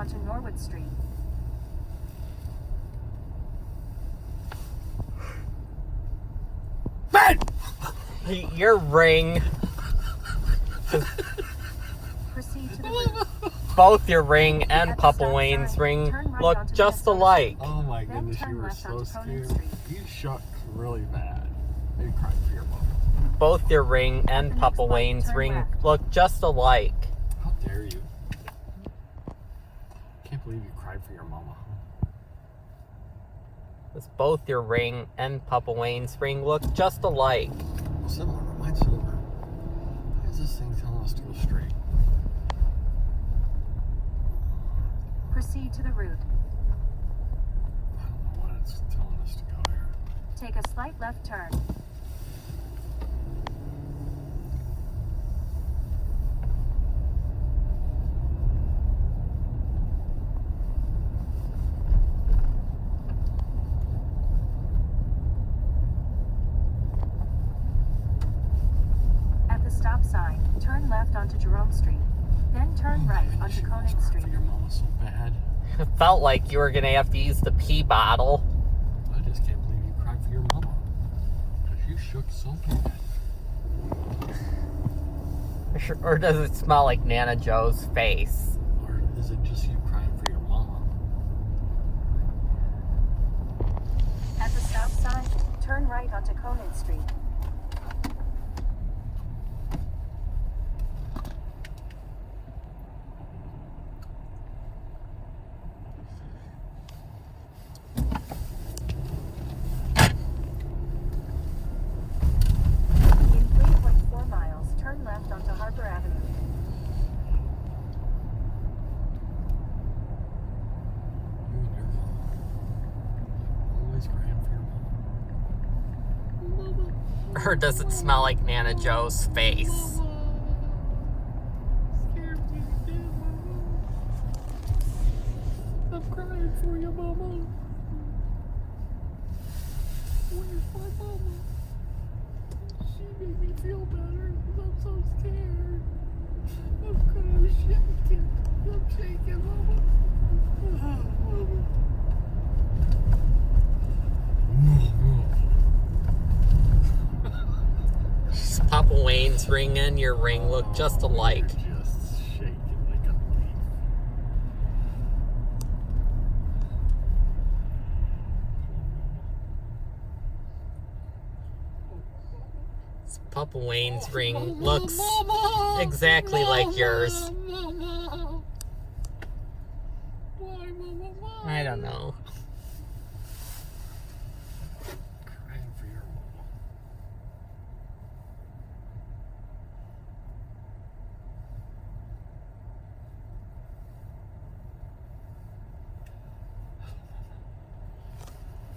onto Norwood Street. Man! Your ring. Proceed to the route. Both your ring At and the Papa stop Wayne's sign, ring turn right look onto just Minnesota alike. Oh my Then goodness, turn you were left so onto Conan scared. Street. You shook really bad. You cried for your mom. Both your ring At and the next Papa light, Wayne's turn ring left. look just alike. How dare you? Can't believe you cried for your mama. It's both your ring and Papa Wayne's ring look just alike. Silver, mine's silver. Why is this thing telling us to go straight? Proceed to the route. I don't know what it's telling us to go here. Take a slight left turn. At the stop sign, turn left onto Jerome Street. Then turn right onto She Conan wants to Street. for your mama so bad. It felt like you were gonna have to use the pee bottle. I just can't believe you cried for your mama. Because you shook so bad. Or does it smell like Nana Joe's face? Or is it just you crying for your mama? At the stop sign, turn right onto Conan Street. In 3.4 miles, turn left onto Harbor Avenue. You and your mama. Always crying for your mama. Or does it smell like Nana Joe's face? Scared me to death, mama. I'm crying for you, mama. Where's my mama? She made me feel better because I'm so scared. I'm kind of shaking. I'm shaking, mama. Papa Wayne's ring and your ring look just alike. You're just shaking like a leaf. Papa Wayne's ring looks exactly like yours. I don't know. Crying for your mama.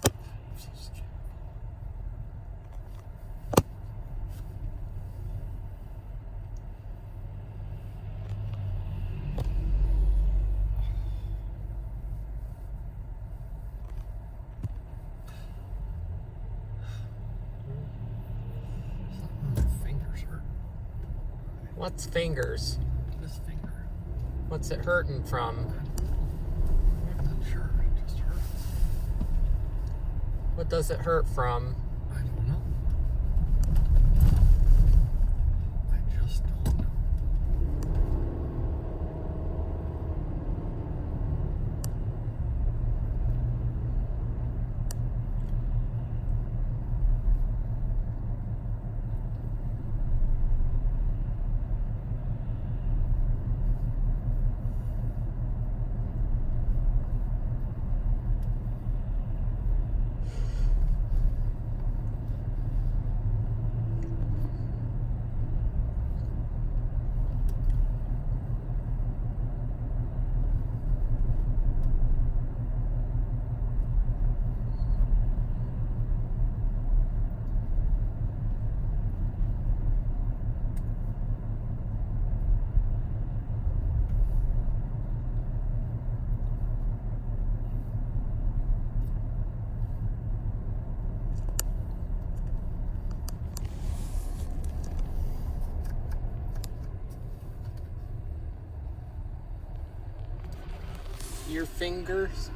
I'm so scared. My fingers hurt. What's fingers? This finger. What's it hurting from? I'm not sure. It just hurts. What does it hurt from? I don't know. I just don't know. your fingers.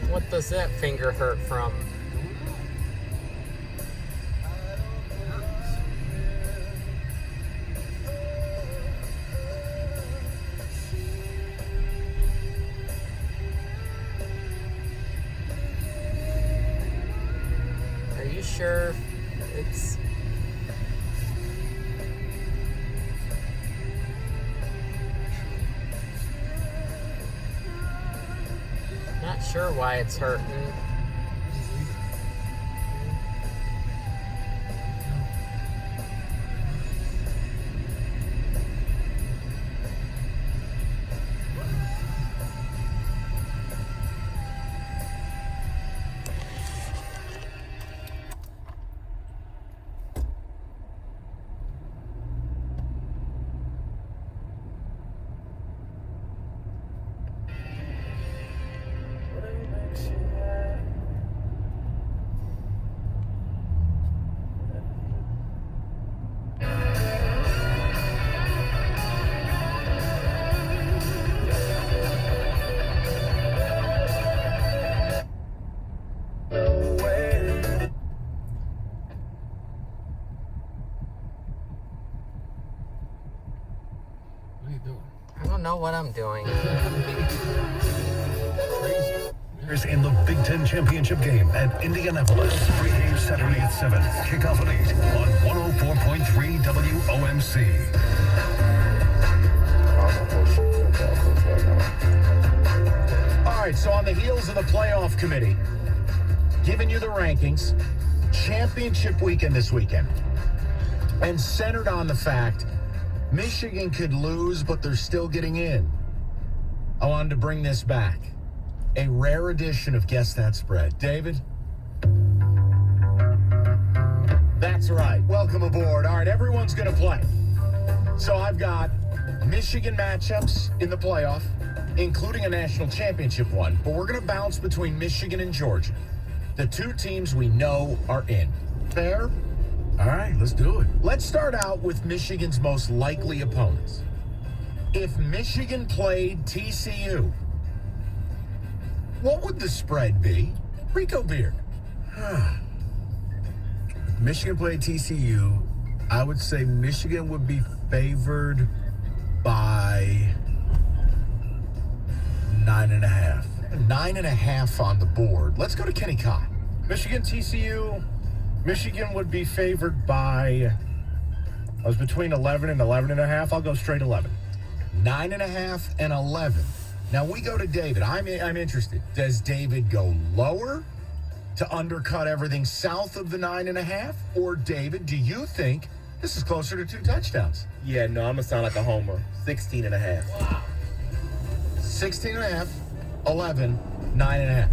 What does that finger hurt from? Are you sure it's... Not sure why it's hurting. What are you doing? I don't know what I'm doing. Crazy. In the Big Ten Championship game at Indianapolis. 3 games Saturday at 7. Kickoff at 8 on 104.3 WOMC. All right, so on the heels of the playoff committee, giving you the rankings, championship weekend this weekend, and centered on the fact Michigan could lose, but they're still getting in. I wanted to bring this back. A rare edition of Guess That Spread. David? That's right. Welcome aboard. All right, everyone's going to play. So I've got Michigan matchups in the playoff, including a national championship one. But we're going to bounce between Michigan and Georgia, the two teams we know are in. Fair? All right, let's do it. Let's start out with Michigan's most likely opponents. If Michigan played TCU, what would the spread be? Rico Beard. Michigan played TCU. I would say Michigan would be favored by 9.5. 9.5 on the board. Let's go to Kenny Cott. Michigan, TCU. Michigan would be favored by, I was between 11 and 11.5. I'll go straight 11. 9.5 and 11. Now we go to David. I'm interested. Does David go lower to undercut everything south of the 9.5? Or David, do you think this is closer to 2 touchdowns? Yeah, no, I'm going to sound like a homer. 16.5. 16.5, 11, 9.5.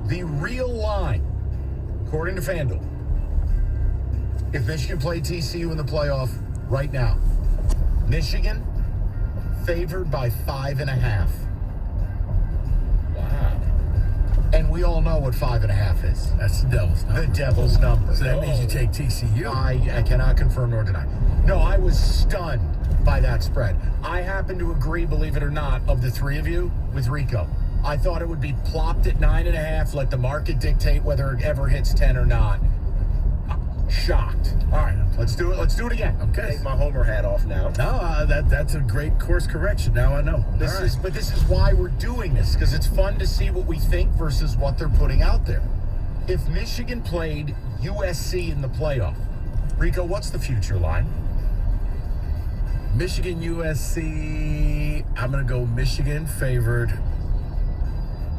The real line, according to FanDuel, if Michigan played TCU in the playoff right now, Michigan favored by 5.5. Wow. And we all know what 5.5 is. That's the devil's number. The devil's number. So that means you take TCU. I cannot confirm nor deny. No, I was stunned by that spread. I happen to agree, believe it or not, of the three of you with Rico. I thought it would be plopped at 9.5, let the market dictate whether it ever hits 10 or not. Shocked. All right, let's do it. Let's do it again. Okay. Take my homer hat off now. No, that's a great course correction. Now I know. This is why we're doing this, because it's fun to see what we think versus what they're putting out there. If Michigan played USC in the playoff, Rico, what's the future line? Michigan, USC. I'm going to go Michigan favored.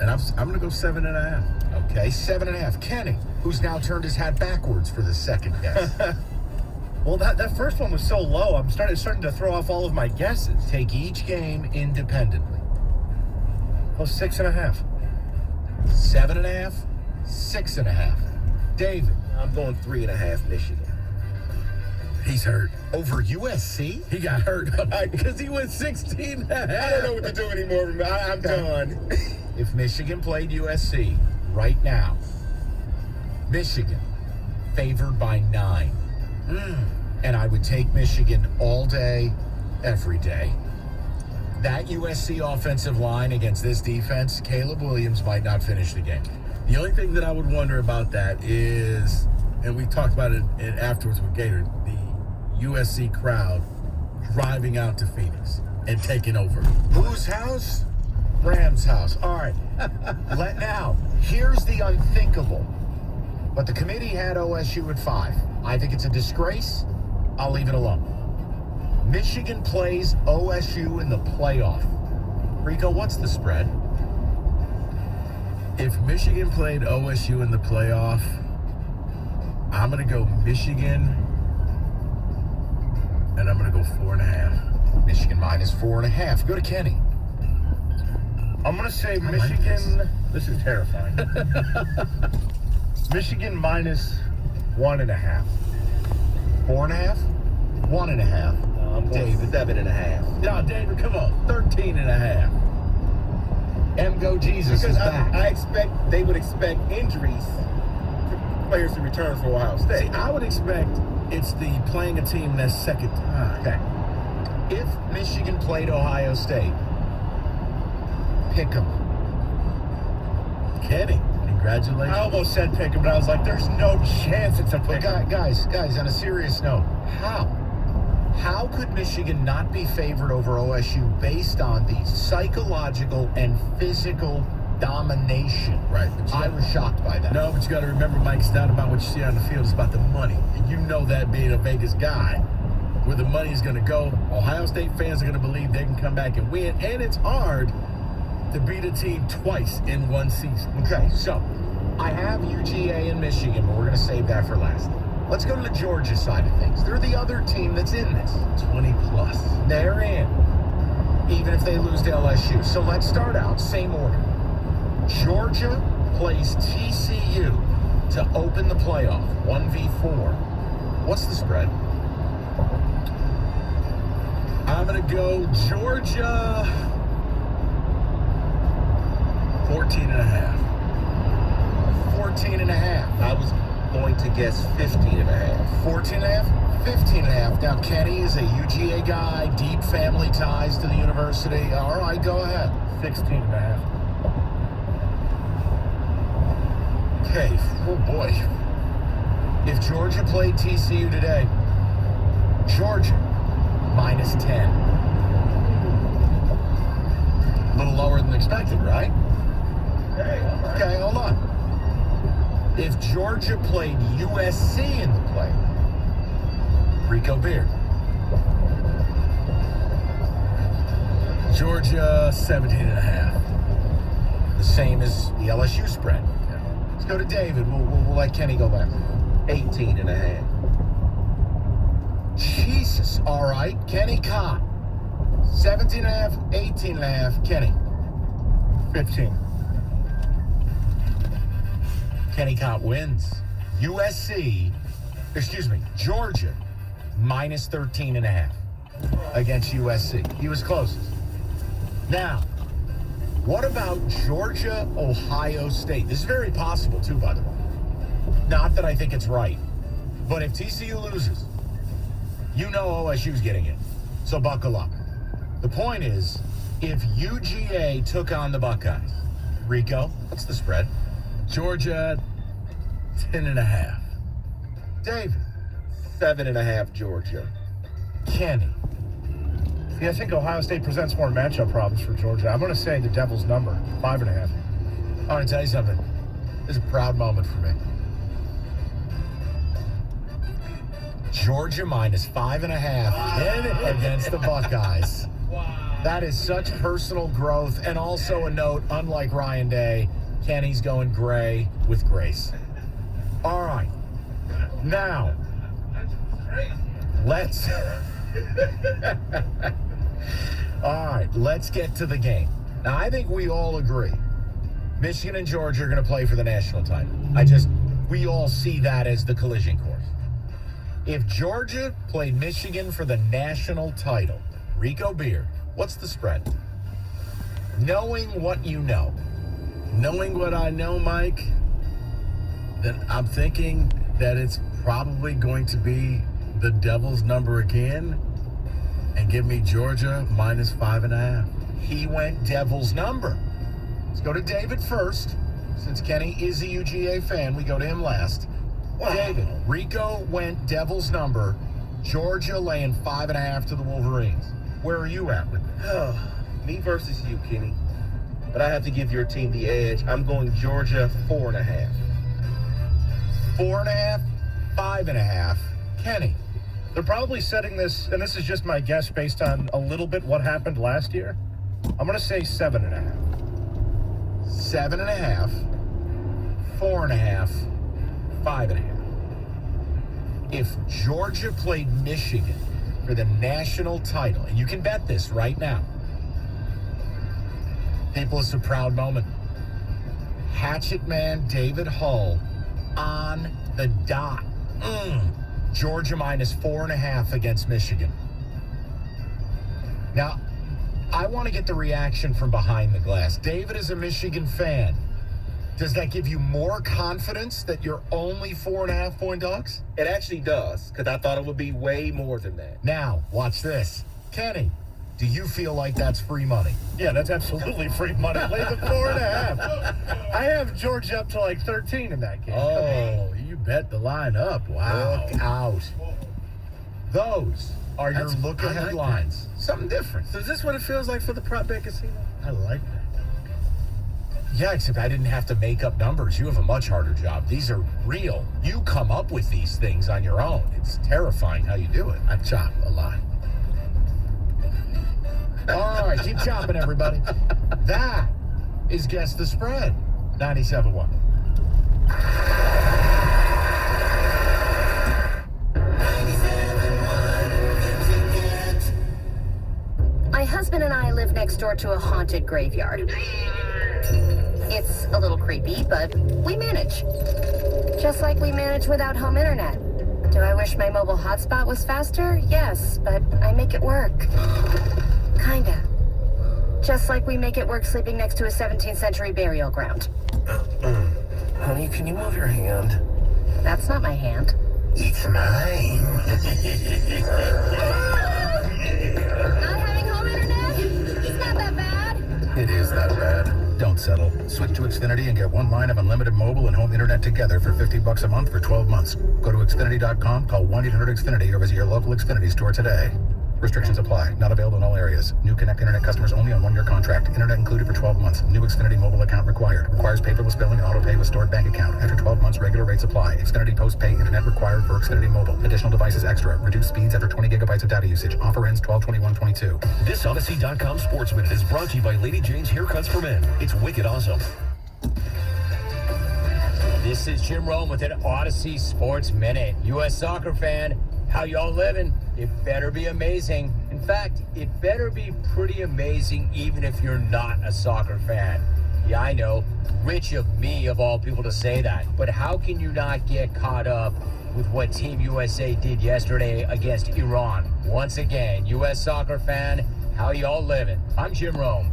And I'm going to go 7.5. Okay, 7.5. Kenny, who's now turned his hat backwards for the second guess. Well, that first one was so low, I'm starting to throw off all of my guesses. Take each game independently. Oh, 6.5. 7.5, 6.5. David, I'm going 3.5 Michigan. He's hurt. over USC? He got hurt because he went 16.5. I don't know what to do anymore. I'm done. if Michigan played USC right now, Michigan favored by 9. And I would take Michigan all day, every day. That USC offensive line against this defense, Caleb Williams might not finish the game. The only thing that I would wonder about that is, and we talked about it afterwards with Gator, the USC crowd driving out to Phoenix and taking over. Whose house? Rams' house. All right. Now, here's the unthinkable. But the committee had OSU at 5. I think it's a disgrace. I'll leave it alone. Michigan plays OSU in the playoff. Rico, what's the spread? If Michigan played OSU in the playoff, I'm going to go Michigan, and I'm going to go 4.5. Michigan minus 4.5. Go to Kenny. I'm going to say like Michigan. This is terrifying. Michigan minus 1.5. 4.5? 1.5. I'm going David. 7.5. No, David, come on. 13.5. M. Go Jesus Because is back. I expect they would expect injuries for players to return for Ohio State. See, I would expect it's the playing a team that's second time. Okay. If Michigan played Ohio State, pick 'em. Kenny, congratulations. I almost said pick 'em, but I was like, there's no chance it's a But pick 'em. guys, on a serious note, how could Michigan not be favored over OSU based on the psychological and physical domination? Right. I was shocked by that. No, but you got to remember, Mike, it's not about what you see on the field. It's about the money. And you know that being a Vegas guy, where the money is going to go, Ohio State fans are going to believe they can come back and win. And it's hard to beat a team twice in one season. Okay, so I have UGA and Michigan, but we're going to save that for last. Let's go to the Georgia side of things. They're the other team that's in this. 20 plus. They're in, even if they lose to LSU. So let's start out, same order. Georgia plays TCU to open the playoff, 1v4. What's the spread? I'm going to go Georgia 14.5. 14.5. I was going to guess 15.5. 14.5? 15.5. Now, Kenny is a UGA guy, deep family ties to the university. All right, go ahead. 16.5. Okay, oh boy. If Georgia played TCU today, Georgia minus 10. A little lower than expected, right? Okay, hold on. If Georgia played USC in the play, Rico Beard. Georgia 17.5. The same as the LSU spread. Let's go to David. We'll let Kenny go last. 18.5. Jesus. All right. Kenny Cott. 17.5, 18.5. Kenny. 15. Kenny Cott wins. Georgia minus 13.5 against USC. He was closest. Now, what about Georgia, Ohio State? This is very possible, too, by the way. Not that I think it's right. But if TCU loses, you know OSU's getting it. So buckle up. The point is, if UGA took on the Buckeyes, Rico, what's the spread? Georgia 10.5. David. 7.5 Georgia. Kenny. See, I think Ohio State presents more matchup problems for Georgia. I'm going to say the Devil's number, 5.5. I want to tell you something. This is a proud moment for me. Georgia minus 5.5 against the Buckeyes. That is such personal growth, and also a note, unlike Ryan Day, Kenny's going gray with grace. All right. Now, let's... All right, let's get to the game. Now, I think we all agree. Michigan and Georgia are going to play for the national title. We all see that as the collision course. If Georgia played Michigan for the national title, Rico Beard, what's the spread? Knowing what you know. knowing what I know, Mike, that I'm thinking that it's probably going to be the Devils number again and give me Georgia minus 5.5. He went Devil's number. Let's go to David first. Since Kenny is a UGA fan, we go to him last. David, Rico went Devil's number. Georgia laying 5.5 to the Wolverines. Where are you at with it? Me versus you, Kenny. But I have to give your team the edge. I'm going Georgia 4.5. 4.5, 5.5. Kenny. They're probably setting this, and this is just my guess based on a little bit what happened last year. I'm going to say 7.5. 7.5, 4.5, 5.5. If Georgia played Michigan for the national title, and you can bet this right now, people, it's a proud moment. Hatchet man David Hull on the dot. Georgia minus 4.5 against Michigan. Now, I want to get the reaction from behind the glass. David is a Michigan fan. Does that give you more confidence that you're only 4.5 point dogs? It actually does, because I thought it would be way more than that. Now, watch this. Kenny, do you feel like that's free money? Yeah, that's absolutely free money. Lay the 4.5. I have Georgia up to like 13 in that game. Oh, you bet the line up. Wow. Look out. Those are your That's- look I ahead like that. lines. Something different. So is this what it feels like for the prop bet casino? I like that. Yeah, except I didn't have to make up numbers. You have a much harder job. These are real. You come up with these things on your own. It's terrifying how you do it. I chop a lot. All right, keep chopping, everybody. That is Guess the Spread. 97.1. My husband and I live next door to a haunted graveyard. It's a little creepy, but we manage. Just like we manage without home internet. Do I wish my mobile hotspot was faster? Yes, but I make it work. Kinda. Just like we make it work sleeping next to a 17th century burial ground. Honey, can you move your hand? That's not my hand. It's mine. Not having home internet? It's not that bad. It is that bad. Don't settle. Switch to Xfinity and get one line of unlimited mobile and home internet together for $50 a month for 12 months. Go to Xfinity.com, call 1-800-XFINITY, or visit your local Xfinity store today. Restrictions apply. Not available in all areas. New Connect Internet customers only on one-year contract. Internet included for 12 months. New Xfinity mobile account required. Requires paperless billing and auto pay with stored bank account. After 12 months, regular rates apply. Xfinity post-pay internet required for Xfinity mobile. Additional devices extra. Reduced speeds after 20 gigabytes of data usage. Offer ends 12/21/22. This Odyssey.com Sports Minute is brought to you by Lady Jane's Haircuts for Men. It's wicked awesome. This is Jim Rome with an Odyssey Sports Minute. U.S. soccer fan, how y'all living? It better be amazing. In fact, it better be pretty amazing even if you're not a soccer fan. Yeah, I know, rich of me of all people to say that. But how can you not get caught up with what Team USA did yesterday against Iran? Once again, U.S. soccer fan, how y'all living? I'm Jim Rome.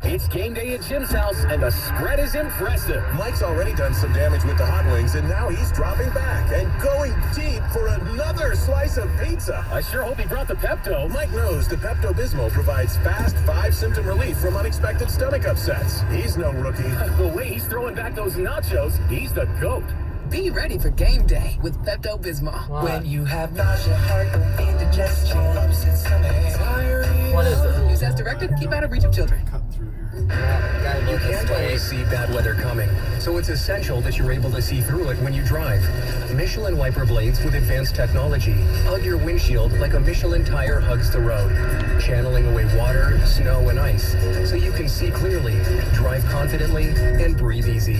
It's game day at Jim's house, and the spread is impressive. Mike's already done some damage with the hot wings, and now he's dropping back and going deep for another slice of pizza. I sure hope he brought the Pepto. Mike knows the Pepto-Bismol provides fast 5-symptom relief from unexpected stomach upsets. He's no rookie. The way he's throwing back those nachos, he's the GOAT. Be ready for game day with Pepto-Bismol. What? When you have nausea, heartburn, indigestion, upset stomach, diarrhea. What is it? Use as directed. Keep out of reach of children. You can't always see bad weather coming, so it's essential that you're able to see through it when you drive. Michelin wiper blades with advanced technology hug your windshield like a Michelin tire hugs the road, channeling away water, snow, and ice so you can see clearly, drive confidently, and breathe easy.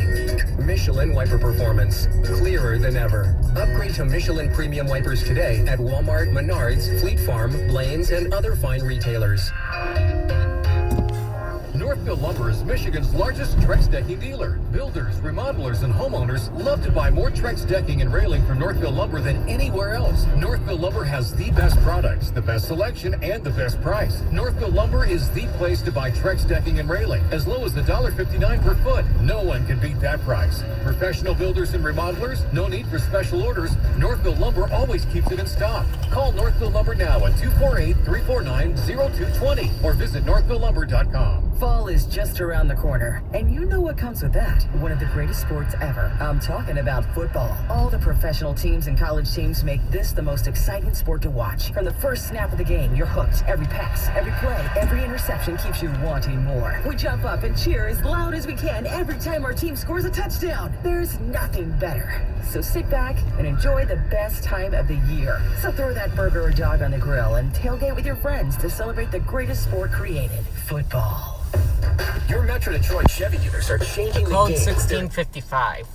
Michelin wiper performance, clearer than ever. Upgrade to Michelin premium wipers today at Walmart, Menards, Fleet Farm, Blaine's, and other fine retailers. Northfield Lumber is Michigan's largest Trex decking dealer. Builders, remodelers and homeowners love to buy more Trex decking and railing from Northville Lumber than anywhere else. Northville Lumber has the best products, the best selection, and the best price. Northville Lumber is the place to buy Trex decking and railing, as low as $1.59 per foot. No one can beat that price. Professional builders and remodelers, no need for special orders. Northville Lumber always keeps it in stock. Call Northville Lumber now at 248-349-0220 or visit northvillelumber.com. Fall is just around the corner, and you know what comes with that. One of the greatest sports ever. I'm talking about football. All the professional teams and college teams make this the most exciting sport to watch. From the first snap of the game, you're hooked. Every pass, every play, every interception keeps you wanting more. We jump up and cheer as loud as we can every time our team scores a touchdown. There's nothing better. So sit back and enjoy the best time of the year. So throw that burger or dog on the grill and tailgate with your friends to celebrate the greatest sport created, football. Your Metro Detroit Chevy dealers are changing the Code game. 1655.